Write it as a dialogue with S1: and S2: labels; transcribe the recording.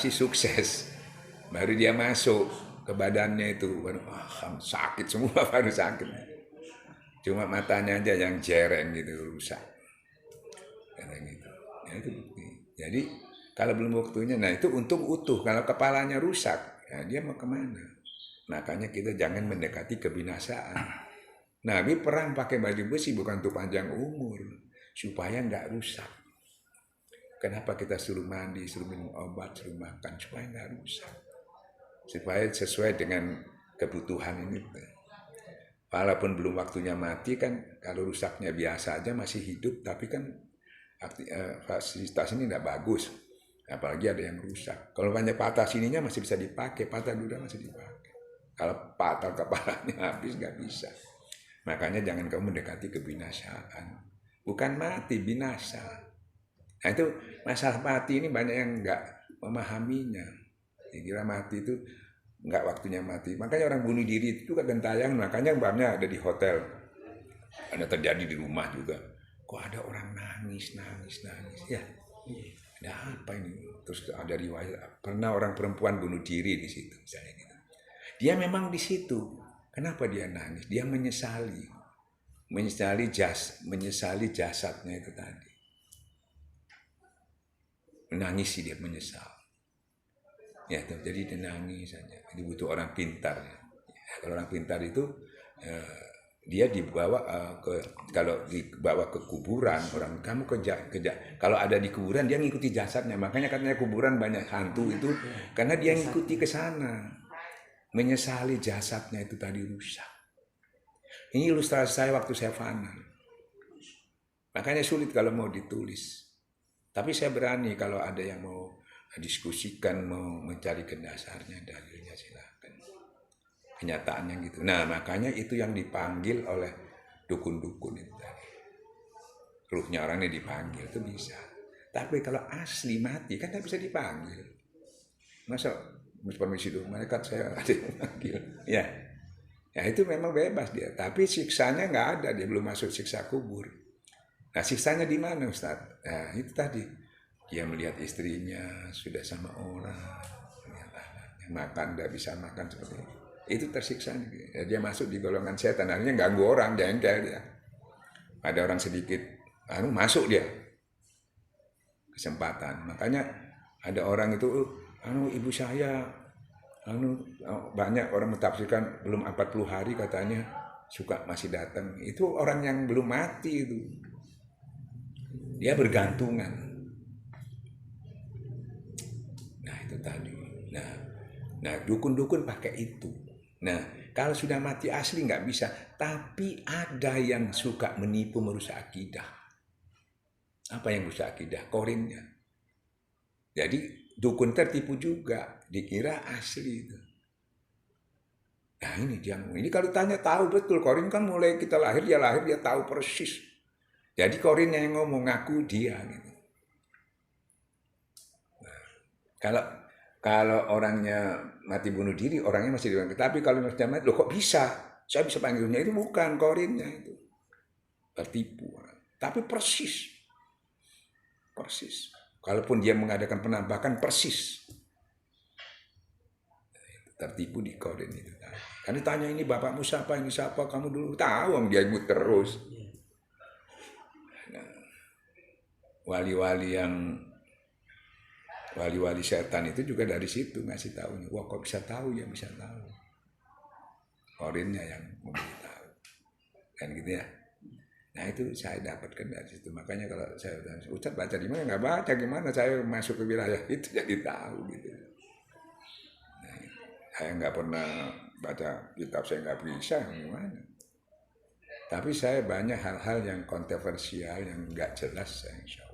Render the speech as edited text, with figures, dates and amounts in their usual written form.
S1: operasi sukses, baru dia masuk ke badannya itu, baru sakit semua baru sakit. Cuma matanya aja yang jereng gitu rusak, kayak gitu. Ya, itu bukti. Jadi kalau belum waktunya, nah itu untung utuh. Kalau kepalanya rusak, ya dia mau kemana? Makanya kita jangan mendekati kebinasaan. Nabi perang pakai baju besi bukan untuk panjang umur, supaya nggak rusak. Kenapa kita suruh mandi, suruh minum obat, suruh makan, supaya nggak rusak. Supaya sesuai dengan kebutuhan ini. Walaupun belum waktunya mati kan, kalau rusaknya biasa aja masih hidup, tapi kan fasilitas ini tidak bagus. Apalagi ada yang rusak. Kalau banyak patah sininya masih bisa dipakai, patah dada masih dipakai. Kalau patah kepalanya habis nggak bisa. Makanya jangan kamu mendekati kebinasaan. Bukan mati, binasa. Nah itu masalah mati ini banyak yang nggak memahaminya. Dikira mati itu nggak waktunya mati. Makanya orang bunuh diri itu juga gentayangan. Makanya umpamanya ada di hotel, ada terjadi di rumah juga. Kok ada orang nangis. Ya, ada apa ini? Terus ada riwayat pernah orang perempuan bunuh diri di situ, misalnya gitu. Dia memang di situ. Kenapa dia nangis? Dia menyesali jasadnya itu tadi. Menangis sih dia menyesal. Ya, jadi dia nangis saja. Jadi butuh orang pintar. Ya. Kalau orang pintar itu dia dibawa kalau dibawa ke kuburan orang kamu kerja. Kalau ada di kuburan dia ngikuti jasadnya. Makanya katanya kuburan banyak hantu itu karena dia ngikuti ke sana. Menyesali jasadnya itu tadi rusak. Ini ilustrasi saya waktu saya fana. Makanya sulit kalau mau ditulis. Tapi saya berani kalau ada yang mau diskusikan, mau mencari ke dasarnya, dalilnya silakan. Kenyataannya gitu. Nah makanya itu yang dipanggil oleh dukun-dukun itu tadi. Ruhnya orangnya dipanggil itu bisa. Tapi kalau asli mati kan tidak bisa dipanggil. Masa permisi dulu, malaikat saya ada yang panggil. Ya. Ya itu memang bebas dia, tapi siksanya nggak ada, dia belum masuk siksa kubur. Nah siksanya di mana Ustaz? Nah itu tadi, dia melihat istrinya sudah sama orang, makan nggak bisa makan seperti itu. Itu tersiksa nih. Ya, dia masuk di golongan setan, akhirnya ganggu orang, jengkel dia. Ada orang sedikit, masuk dia kesempatan. Makanya ada orang itu, ibu saya. Banyak orang mentafsirkan belum 40 hari katanya suka masih datang. Itu orang yang belum mati itu. Dia bergantungan. Nah itu tadi. Nah dukun-dukun pakai itu. Nah kalau sudah mati asli nggak bisa. Tapi ada yang suka menipu merusak akidah. Apa yang merusak akidah? Korinnya. Jadi dukun tertipu juga, dikira asli itu. Nah ini kalau tanya tahu betul, Korin kan mulai kita lahir dia tahu persis. Jadi Korin yang ngomong ngaku dia gitu. Nah, kalau orangnya mati bunuh diri, orangnya masih dipanggil. Tapi kalau sudah mati, loh kok bisa? Saya bisa panggilnya itu bukan Korinnya itu. Tertipu. Tapi persis. Kalaupun dia mengadakan penampakan persis. Tertipu di Korin itu. Kan ditanya ini bapakmu siapa, ini siapa, kamu dulu tahu dia ikut terus. Nah, wali-wali setan itu juga dari situ ngasih tahu. Wah kok bisa tahu ya, bisa tahu. Korinnya yang memberitahu. Kan gitu ya. Nah itu saya dapatkan dari situ. Makanya kalau saya Ustaz baca di mana, nggak baca gimana saya masuk ke wilayah itu jadi tahu gitu. Nah, saya nggak pernah baca kitab, saya nggak bisa gimana. Tapi saya banyak hal-hal yang kontroversial yang nggak jelas, insya Allah.